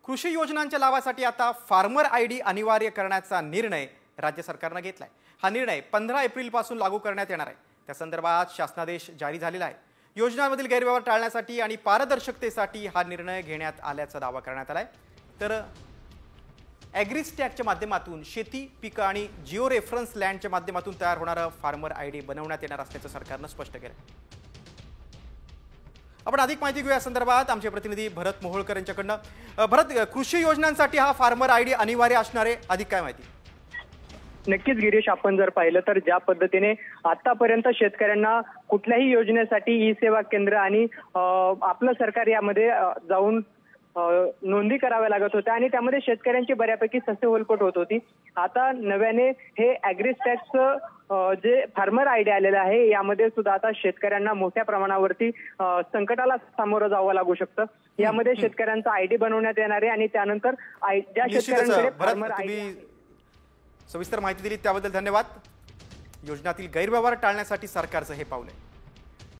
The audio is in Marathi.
कृषी योजनांच्या लाभासाठी आता फार्मर आयडी अनिवार्य करण्याचा निर्णय राज्य सरकारने घेतलाय। हा निर्णय 15 एप्रिल पासून लागू करण्यात येणार आहे। त्या संदर्भात शासनादेश जारी झालेला आहे। योजनांमधील गैरव्यवहार टाळण्यासाठी आणि पारदर्शकतेसाठी हा निर्णय घेण्यात आल्याचा दावा करण्यात आलाय। तर ॲग्रीस्टॅकच्या माध्यमातून शेती पिकं आणि जिओ रेफरन्स लँडच्या माध्यमातून तयार होणारा फार्मर आयडी बनवण्यात येणार असल्याचं सरकारने स्पष्ट केलं। आपण अधिक माहिती घेऊया संदर्भात आमचे प्रतिनिधी भरत मोहोळकर यांच्याकडनं। भरत, कृषी योजनांसाठी हा फार्मर आयडी अनिवार्य असणार आहे, अधिक काय माहिती? नक्कीच गिरीश, आपण जर पाहिलं तर ज्या पद्धतीने आतापर्यंत शेतकऱ्यांना कुठल्याही योजनेसाठी ई सेवा केंद्र आणि आपलं सरकार यामध्ये जाऊन नोंदी कराव्या लागत होत्या आणि त्यामध्ये शेतकऱ्यांची बऱ्यापैकी ससेहोलपट होत होती। आता नव्याने हे ॲग्रीस्टॅकचं जे फार्मर आयडी आलेलं आहे यामध्ये सुद्धा आता शेतकऱ्यांना मोठ्या प्रमाणावरती संकटाला सामोरं जावं लागू शकतं। यामध्ये शेतकऱ्यांचा आयडी बनवण्यात येणार आहे आणि त्यानंतर ज्या शेतकऱ्यांकडे फार्मर आयडी सविस्तर माहिती दिली त्याबद्दल धन्यवाद। योजनातील गैरव्यवहार टाळण्यासाठी सरकारचं हे पाऊल आहे।